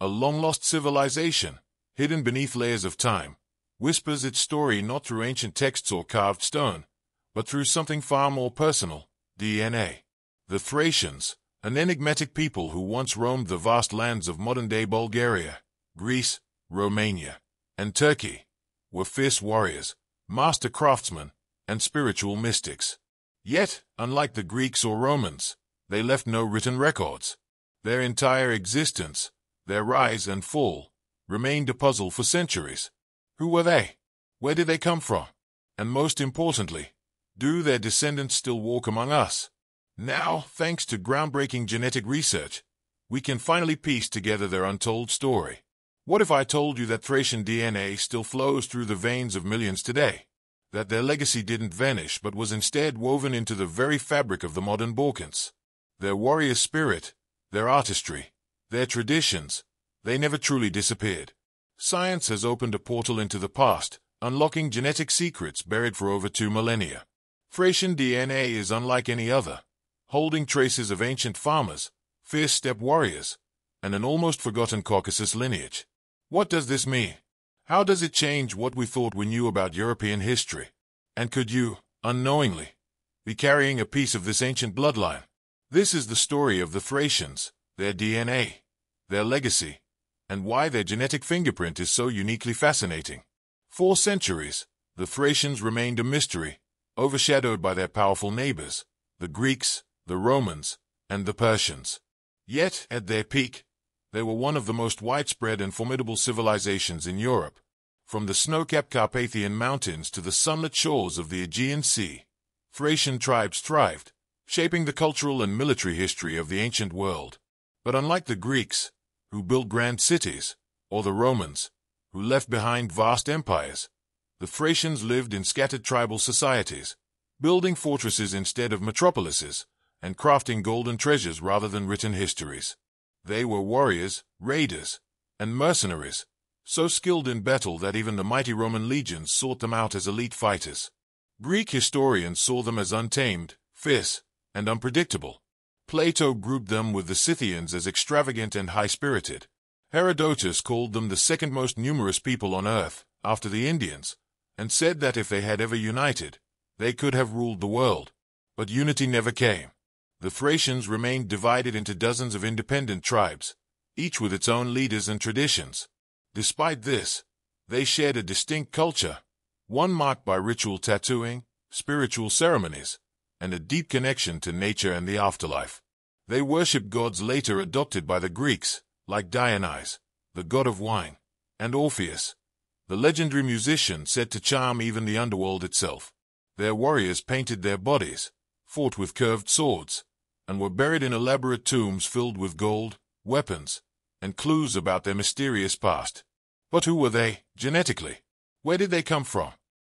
a long-lost civilization, hidden beneath layers of time, whispers its story not through ancient texts or carved stone, but through something far more personal, DNA. The Thracians, an enigmatic people who once roamed the vast lands of modern-day Bulgaria, Greece, Romania, and Turkey, were fierce warriors, master craftsmen, and spiritual mystics. Yet, unlike the Greeks or Romans, they left no written records. Their entire existence, their rise and fall, remained a puzzle for centuries. Who were they? Where did they come from? And most importantly, do their descendants still walk among us? Now, thanks to groundbreaking genetic research, we can finally piece together their untold story. What if I told you that Thracian DNA still flows through the veins of millions today? That their legacy didn't vanish but was instead woven into the very fabric of the modern Balkans? Their warrior spirit, their artistry, their traditions, they never truly disappeared. Science has opened a portal into the past, unlocking genetic secrets buried for over 2 millennia. Thracian DNA is unlike any other, holding traces of ancient farmers, fierce steppe warriors, and an almost forgotten Caucasus lineage. What does this mean? How does it change what we thought we knew about European history? And could you, unknowingly, be carrying a piece of this ancient bloodline? This is the story of the Thracians, their DNA, their legacy, and why their genetic fingerprint is so uniquely fascinating. For centuries, the Thracians remained a mystery, overshadowed by their powerful neighbors, the Greeks, the Romans, and the Persians. Yet, at their peak, they were one of the most widespread and formidable civilizations in Europe. From the snow-capped Carpathian Mountains to the sunlit shores of the Aegean Sea, Thracian tribes thrived, shaping the cultural and military history of the ancient world. But unlike the Greeks, who built grand cities, or the Romans, who left behind vast empires, the Thracians lived in scattered tribal societies, building fortresses instead of metropolises, and crafting golden treasures rather than written histories. They were warriors, raiders, and mercenaries, so skilled in battle that even the mighty Roman legions sought them out as elite fighters. Greek historians saw them as untamed, fierce, and unpredictable. Plato grouped them with the Scythians as extravagant and high-spirited. Herodotus called them the second most numerous people on earth, after the Indians, and said that if they had ever united, they could have ruled the world. But unity never came. The Thracians remained divided into dozens of independent tribes, each with its own leaders and traditions. Despite this, they shared a distinct culture, one marked by ritual tattooing, spiritual ceremonies, and a deep connection to nature and the afterlife. They worshipped gods later adopted by the Greeks, like Dionysus, the god of wine, and Orpheus, the legendary musician said to charm even the underworld itself. Their warriors painted their bodies, fought with curved swords, and were buried in elaborate tombs filled with gold, weapons, and clues about their mysterious past. But who were they, genetically? Where did they come from?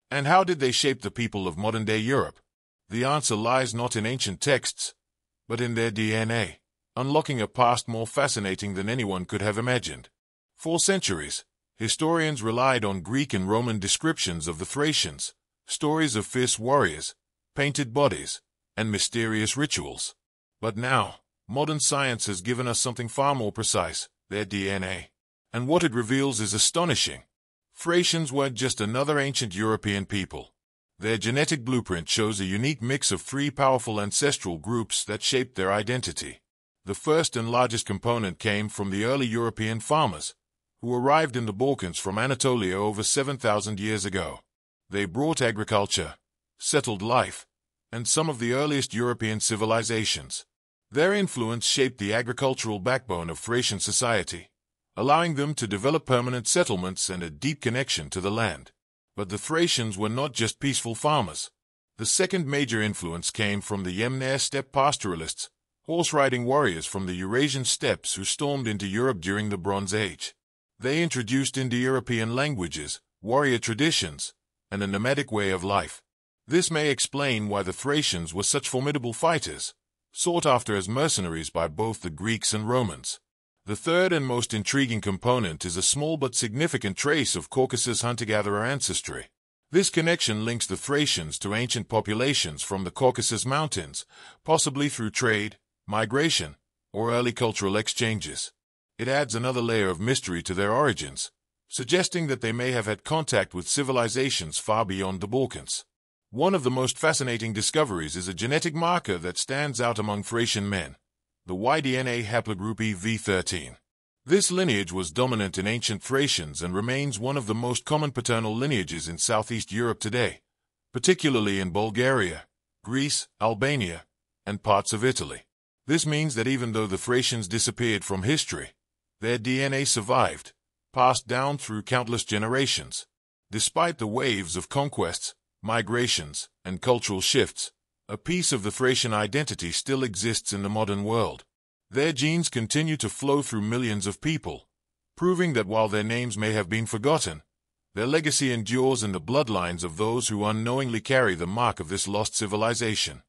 And how did they shape the people of modern-day Europe? The answer lies not in ancient texts, but in their DNA, unlocking a past more fascinating than anyone could have imagined. For centuries, historians relied on Greek and Roman descriptions of the Thracians, stories of fierce warriors, painted bodies, and mysterious rituals. But now, modern science has given us something far more precise, their DNA. And what it reveals is astonishing. Thracians weren't just another ancient European people. Their genetic blueprint shows a unique mix of 3 powerful ancestral groups that shaped their identity. The first and largest component came from the early European farmers, who arrived in the Balkans from Anatolia over 7,000 years ago. They brought agriculture, settled life, and some of the earliest European civilizations. Their influence shaped the agricultural backbone of Thracian society, allowing them to develop permanent settlements and a deep connection to the land. But the Thracians were not just peaceful farmers. The second major influence came from the Yemnaya steppe pastoralists, horse-riding warriors from the Eurasian steppes who stormed into Europe during the Bronze Age. They introduced Indo-European languages, warrior traditions, and a nomadic way of life. This may explain why the Thracians were such formidable fighters, sought after as mercenaries by both the Greeks and Romans. The third and most intriguing component is a small but significant trace of Caucasus hunter-gatherer ancestry. This connection links the Thracians to ancient populations from the Caucasus Mountains, possibly through trade, migration, or early cultural exchanges. It adds another layer of mystery to their origins, suggesting that they may have had contact with civilizations far beyond the Balkans. One of the most fascinating discoveries is a genetic marker that stands out among Thracian men, the Y-DNA haplogroup EV13. This lineage was dominant in ancient Thracians and remains one of the most common paternal lineages in Southeast Europe today, particularly in Bulgaria, Greece, Albania, and parts of Italy. This means that even though the Thracians disappeared from history, their DNA survived, passed down through countless generations. Despite the waves of conquests, migrations, and cultural shifts, a piece of the Thracian identity still exists in the modern world. Their genes continue to flow through millions of people, proving that while their names may have been forgotten, their legacy endures in the bloodlines of those who unknowingly carry the mark of this lost civilization.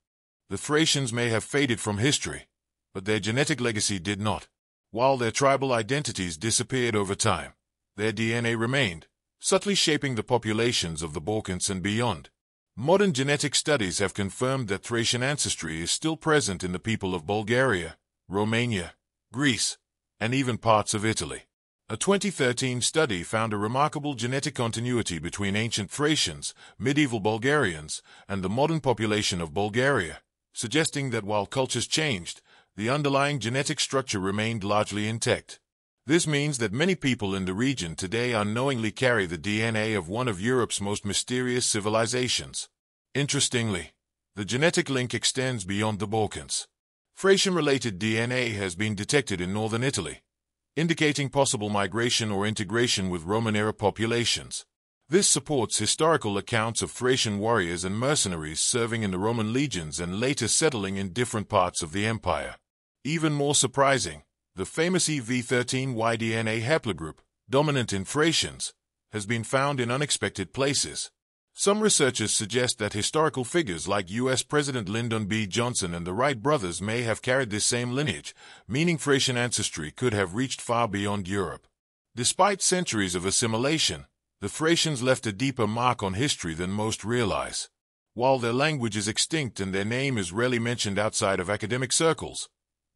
The Thracians may have faded from history, but their genetic legacy did not. While their tribal identities disappeared over time, their DNA remained, subtly shaping the populations of the Balkans and beyond. Modern genetic studies have confirmed that Thracian ancestry is still present in the people of Bulgaria, Romania, Greece, and even parts of Italy. A 2013 study found a remarkable genetic continuity between ancient Thracians, medieval Bulgarians, and the modern population of Bulgaria, suggesting that while cultures changed, the underlying genetic structure remained largely intact. This means that many people in the region today unknowingly carry the DNA of one of Europe's most mysterious civilizations. Interestingly, the genetic link extends beyond the Balkans. Thracian-related DNA has been detected in northern Italy, indicating possible migration or integration with Roman-era populations. This supports historical accounts of Thracian warriors and mercenaries serving in the Roman legions and later settling in different parts of the empire. Even more surprising, the famous EV13 Y-DNA haplogroup, dominant in Thracians, has been found in unexpected places. Some researchers suggest that historical figures like U.S. President Lyndon B. Johnson and the Wright brothers may have carried this same lineage, meaning Thracian ancestry could have reached far beyond Europe. Despite centuries of assimilation, the Thracians left a deeper mark on history than most realize. While their language is extinct and their name is rarely mentioned outside of academic circles,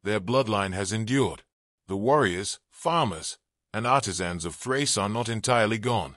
their bloodline has endured. The warriors, farmers, and artisans of Thrace are not entirely gone.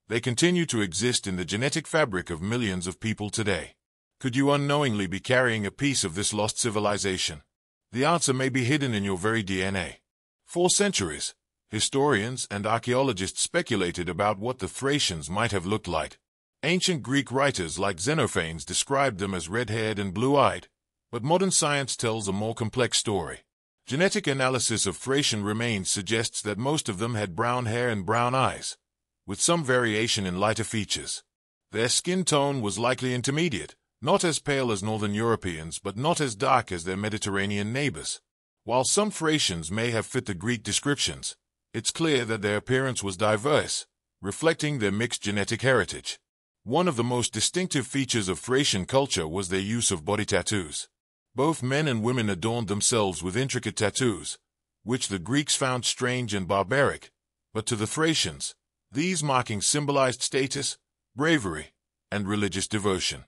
They continue to exist in the genetic fabric of millions of people today. Could you unknowingly be carrying a piece of this lost civilization? The answer may be hidden in your very DNA. For centuries, historians and archaeologists speculated about what the Thracians might have looked like. Ancient Greek writers like Xenophanes described them as red-haired and blue-eyed, but modern science tells a more complex story. Genetic analysis of Thracian remains suggests that most of them had brown hair and brown eyes, with some variation in lighter features. Their skin tone was likely intermediate, not as pale as Northern Europeans but not as dark as their Mediterranean neighbors. While some Thracians may have fit the Greek descriptions, it's clear that their appearance was diverse, reflecting their mixed genetic heritage. One of the most distinctive features of Thracian culture was their use of body tattoos. Both men and women adorned themselves with intricate tattoos, which the Greeks found strange and barbaric, but to the Thracians, these markings symbolized status, bravery, and religious devotion.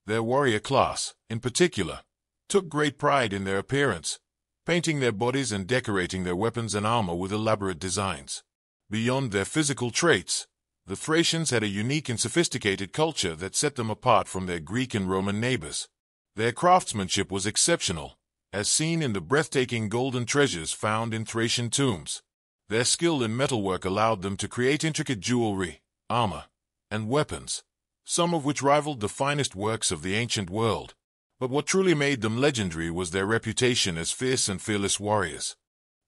Their warrior class, in particular, took great pride in their appearance, painting their bodies and decorating their weapons and armor with elaborate designs. Beyond their physical traits, the Thracians had a unique and sophisticated culture that set them apart from their Greek and Roman neighbors. Their craftsmanship was exceptional, as seen in the breathtaking golden treasures found in Thracian tombs. Their skill in metalwork allowed them to create intricate jewelry, armor, and weapons, some of which rivaled the finest works of the ancient world. But what truly made them legendary was their reputation as fierce and fearless warriors.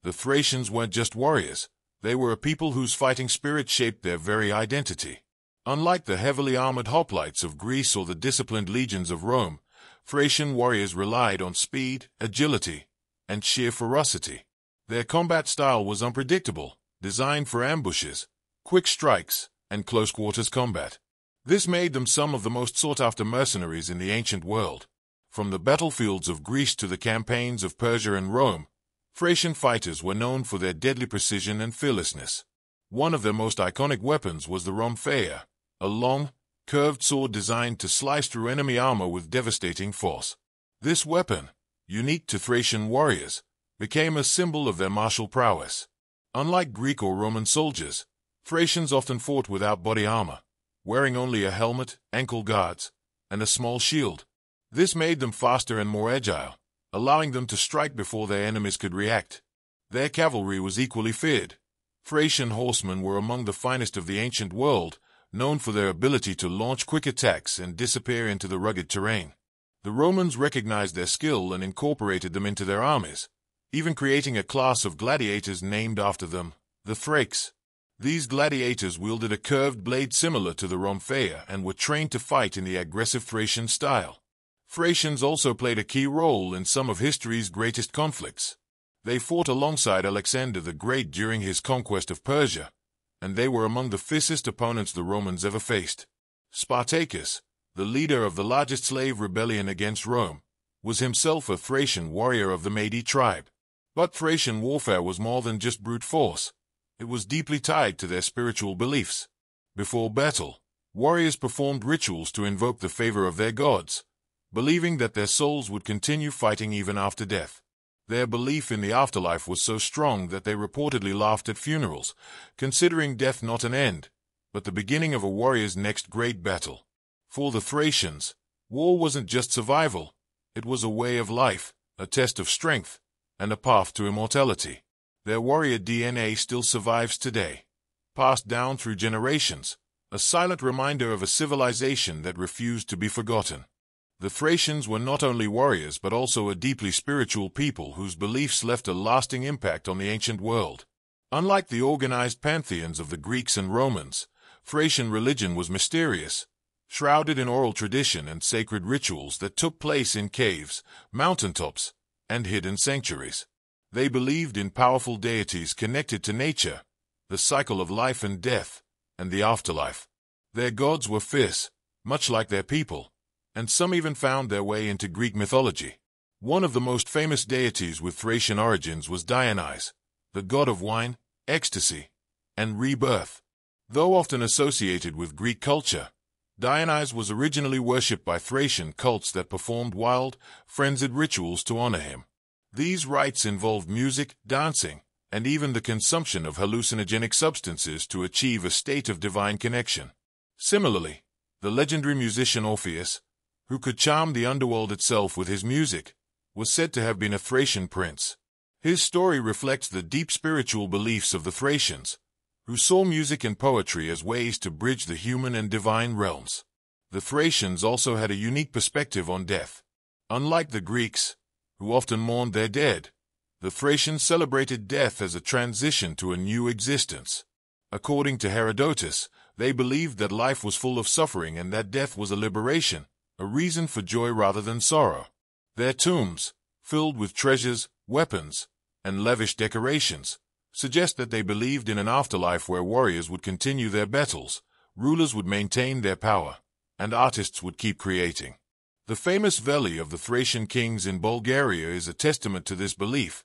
The Thracians weren't just warriors, they were a people whose fighting spirit shaped their very identity. Unlike the heavily armored hoplites of Greece or the disciplined legions of Rome, Thracian warriors relied on speed, agility, and sheer ferocity. Their combat style was unpredictable, designed for ambushes, quick strikes, and close-quarters combat. This made them some of the most sought-after mercenaries in the ancient world. From the battlefields of Greece to the campaigns of Persia and Rome, Thracian fighters were known for their deadly precision and fearlessness. One of their most iconic weapons was the rhomphaia, a long, curved sword designed to slice through enemy armor with devastating force. This weapon, unique to Thracian warriors, became a symbol of their martial prowess. Unlike Greek or Roman soldiers, Thracians often fought without body armor, wearing only a helmet, ankle guards, and a small shield. This made them faster and more agile, allowing them to strike before their enemies could react. Their cavalry was equally feared. Thracian horsemen were among the finest of the ancient world, known for their ability to launch quick attacks and disappear into the rugged terrain. The Romans recognized their skill and incorporated them into their armies, even creating a class of gladiators named after them, the Thracs. These gladiators wielded a curved blade similar to the rhomphaea and were trained to fight in the aggressive Thracian style. Thracians also played a key role in some of history's greatest conflicts. They fought alongside Alexander the Great during his conquest of Persia, and they were among the fiercest opponents the Romans ever faced. Spartacus, the leader of the largest slave rebellion against Rome, was himself a Thracian warrior of the Mede tribe. But Thracian warfare was more than just brute force. It was deeply tied to their spiritual beliefs. Before battle, warriors performed rituals to invoke the favor of their gods, believing that their souls would continue fighting even after death. Their belief in the afterlife was so strong that they reportedly laughed at funerals, considering death not an end, but the beginning of a warrior's next great battle. For the Thracians, war wasn't just survival, it was a way of life, a test of strength, and a path to immortality. Their warrior DNA still survives today, passed down through generations, a silent reminder of a civilization that refused to be forgotten. The Thracians were not only warriors but also a deeply spiritual people whose beliefs left a lasting impact on the ancient world. Unlike the organized pantheons of the Greeks and Romans, Thracian religion was mysterious, shrouded in oral tradition and sacred rituals that took place in caves, mountaintops, and hidden sanctuaries. They believed in powerful deities connected to nature, the cycle of life and death, and the afterlife. Their gods were fierce, much like their people, and some even found their way into Greek mythology. One of the most famous deities with Thracian origins was Dionysus, the god of wine, ecstasy, and rebirth. Though often associated with Greek culture, Dionysus was originally worshipped by Thracian cults that performed wild, frenzied rituals to honor him. These rites involved music, dancing, and even the consumption of hallucinogenic substances to achieve a state of divine connection. Similarly, the legendary musician Orpheus, who could charm the underworld itself with his music, was said to have been a Thracian prince. His story reflects the deep spiritual beliefs of the Thracians, who saw music and poetry as ways to bridge the human and divine realms. The Thracians also had a unique perspective on death. Unlike the Greeks, who often mourned their dead, the Thracians celebrated death as a transition to a new existence. According to Herodotus, they believed that life was full of suffering and that death was a liberation, a reason for joy rather than sorrow. Their tombs, filled with treasures, weapons, and lavish decorations, suggest that they believed in an afterlife where warriors would continue their battles, rulers would maintain their power, and artists would keep creating. The famous Valley of the Thracian kings in Bulgaria is a testament to this belief,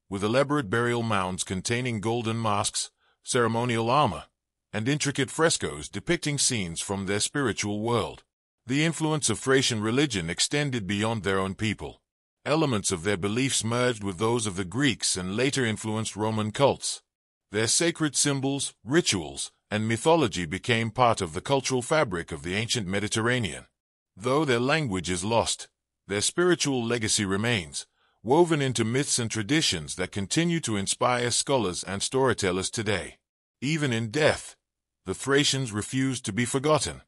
with elaborate burial mounds containing golden masks, ceremonial armor, and intricate frescoes depicting scenes from their spiritual world. The influence of Thracian religion extended beyond their own people. Elements of their beliefs merged with those of the Greeks and later influenced Roman cults. Their sacred symbols, rituals, and mythology became part of the cultural fabric of the ancient Mediterranean. Though their language is lost, their spiritual legacy remains, woven into myths and traditions that continue to inspire scholars and storytellers today. Even in death, the Thracians refused to be forgotten.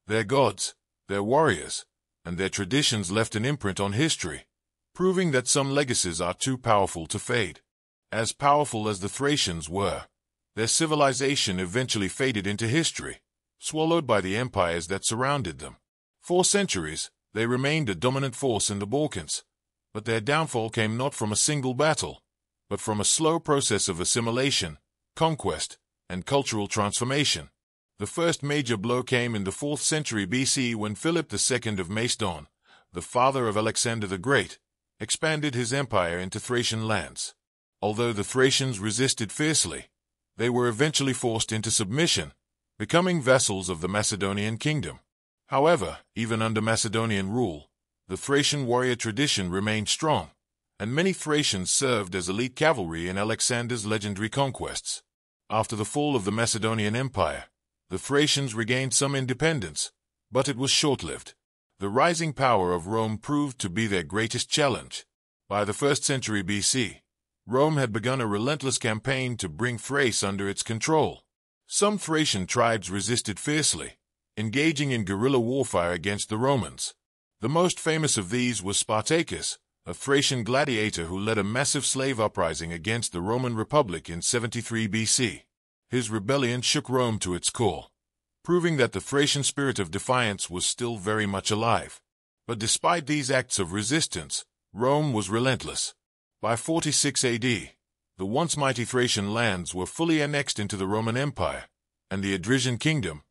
Their gods, their warriors, and their traditions left an imprint on history, proving that some legacies are too powerful to fade. As powerful as the Thracians were, their civilization eventually faded into history, swallowed by the empires that surrounded them. For centuries, they remained a dominant force in the Balkans, but their downfall came not from a single battle, but from a slow process of assimilation, conquest, and cultural transformation. The first major blow came in the 4th century BC when Philip II of Macedon, the father of Alexander the Great, expanded his empire into Thracian lands. Although the Thracians resisted fiercely, they were eventually forced into submission, becoming vassals of the Macedonian kingdom. However, even under Macedonian rule, the Thracian warrior tradition remained strong, and many Thracians served as elite cavalry in Alexander's legendary conquests. After the fall of the Macedonian Empire, the Thracians regained some independence, but it was short-lived. The rising power of Rome proved to be their greatest challenge. By the 1st century BC, Rome had begun a relentless campaign to bring Thrace under its control. Some Thracian tribes resisted fiercely, engaging in guerrilla warfare against the Romans. The most famous of these was Spartacus, a Thracian gladiator who led a massive slave uprising against the Roman Republic in 73 BC. His rebellion shook Rome to its core, proving that the Thracian spirit of defiance was still very much alive. But despite these acts of resistance, Rome was relentless. By 46 AD, the once mighty Thracian lands were fully annexed into the Roman Empire, and the Adrisian kingdom,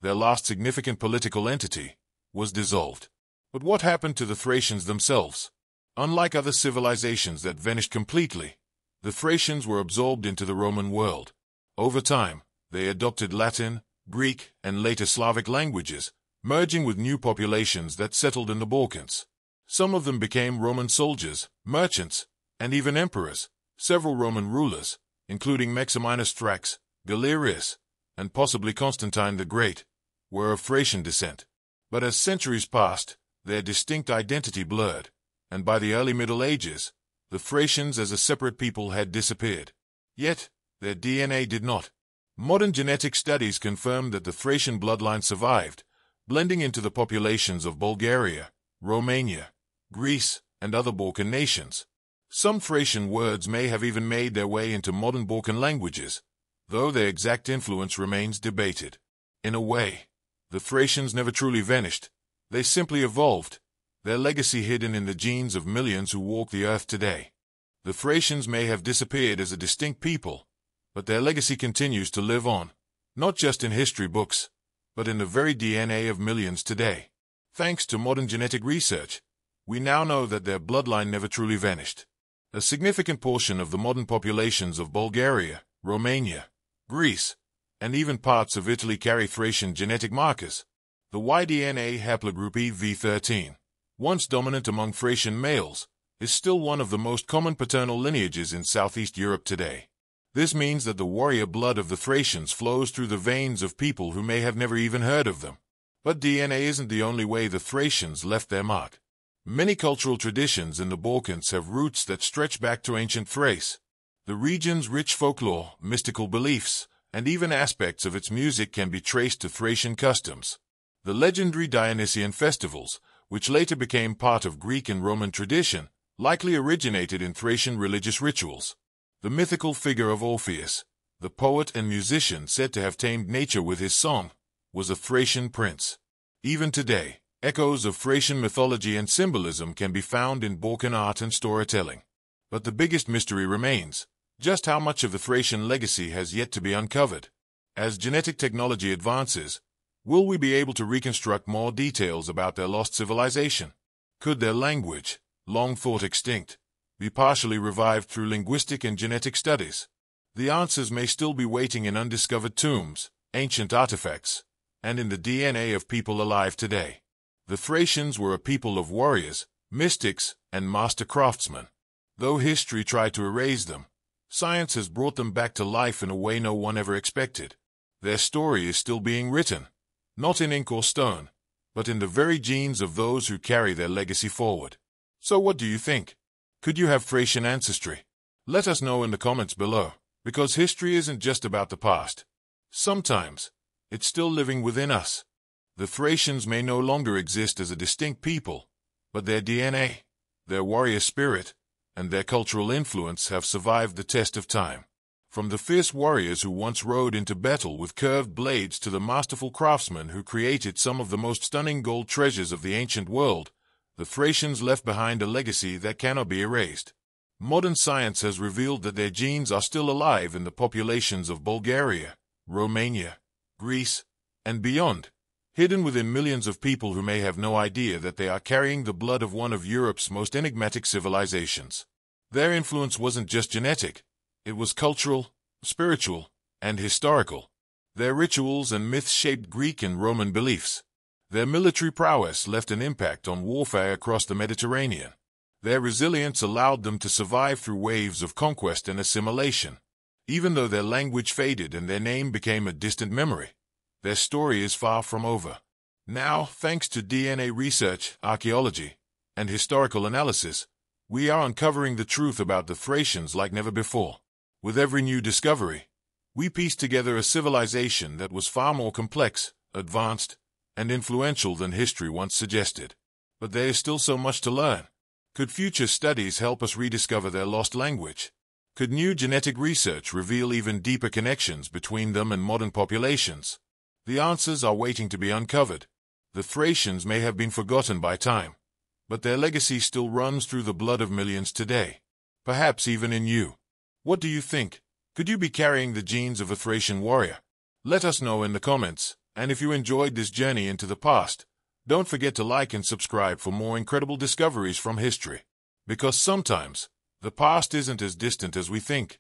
their last significant political entity, was dissolved. But what happened to the Thracians themselves? Unlike other civilizations that vanished completely, the Thracians were absorbed into the Roman world. Over time, they adopted Latin, Greek, and later Slavic languages, merging with new populations that settled in the Balkans. Some of them became Roman soldiers, merchants, and even emperors. Several Roman rulers, including Maximinus Thrax, Galerius, and possibly Constantine the Great, were of Thracian descent. But as centuries passed, their distinct identity blurred, and by the early Middle Ages, the Thracians as a separate people had disappeared. Yet, their DNA did not. Modern genetic studies confirm that the Thracian bloodline survived, blending into the populations of Bulgaria, Romania, Greece, and other Balkan nations. Some Thracian words may have even made their way into modern Balkan languages, though their exact influence remains debated. In a way, the Thracians never truly vanished. They simply evolved, their legacy hidden in the genes of millions who walk the earth today. The Thracians may have disappeared as a distinct people, but their legacy continues to live on, not just in history books, but in the very DNA of millions today. Thanks to modern genetic research, we now know that their bloodline never truly vanished. A significant portion of the modern populations of Bulgaria, Romania, Greece, and even parts of Italy carry Thracian genetic markers. The Y-DNA haplogroup EV13, once dominant among Thracian males, is still one of the most common paternal lineages in Southeast Europe today. This means that the warrior blood of the Thracians flows through the veins of people who may have never even heard of them. But DNA isn't the only way the Thracians left their mark. Many cultural traditions in the Balkans have roots that stretch back to ancient Thrace. The region's rich folklore, mystical beliefs, and even aspects of its music can be traced to Thracian customs. The legendary Dionysian festivals, which later became part of Greek and Roman tradition, likely originated in Thracian religious rituals. The mythical figure of Orpheus, the poet and musician said to have tamed nature with his song, was a Thracian prince. Even today, echoes of Thracian mythology and symbolism can be found in Balkan art and storytelling. But the biggest mystery remains, just how much of the Thracian legacy has yet to be uncovered. As genetic technology advances, will we be able to reconstruct more details about their lost civilization? Could their language, long thought extinct, be partially revived through linguistic and genetic studies? The answers may still be waiting in undiscovered tombs, ancient artifacts, and in the DNA of people alive today. The Thracians were a people of warriors, mystics, and master craftsmen. Though history tried to erase them, science has brought them back to life in a way no one ever expected. Their story is still being written, not in ink or stone, but in the very genes of those who carry their legacy forward. So what do you think? Could you have Thracian ancestry? Let us know in the comments below, because history isn't just about the past. Sometimes, it's still living within us. The Thracians may no longer exist as a distinct people, but their DNA, their warrior spirit, and their cultural influence have survived the test of time. From the fierce warriors who once rode into battle with curved blades to the masterful craftsmen who created some of the most stunning gold treasures of the ancient world, the Thracians left behind a legacy that cannot be erased. Modern science has revealed that their genes are still alive in the populations of Bulgaria, Romania, Greece, and beyond, hidden within millions of people who may have no idea that they are carrying the blood of one of Europe's most enigmatic civilizations. Their influence wasn't just genetic, it was cultural, spiritual, and historical. Their rituals and myths shaped Greek and Roman beliefs. Their military prowess left an impact on warfare across the Mediterranean. Their resilience allowed them to survive through waves of conquest and assimilation. Even though their language faded and their name became a distant memory, their story is far from over. Now, thanks to DNA research, archaeology, and historical analysis, we are uncovering the truth about the Thracians like never before. With every new discovery, we piece together a civilization that was far more complex, advanced, and influential than history once suggested. But there is still so much to learn. Could future studies help us rediscover their lost language? Could new genetic research reveal even deeper connections between them and modern populations? The answers are waiting to be uncovered. The Thracians may have been forgotten by time, but their legacy still runs through the blood of millions today. Perhaps even in you. What do you think? Could you be carrying the genes of a Thracian warrior? Let us know in the comments, and if you enjoyed this journey into the past, don't forget to like and subscribe for more incredible discoveries from history. Because sometimes, the past isn't as distant as we think.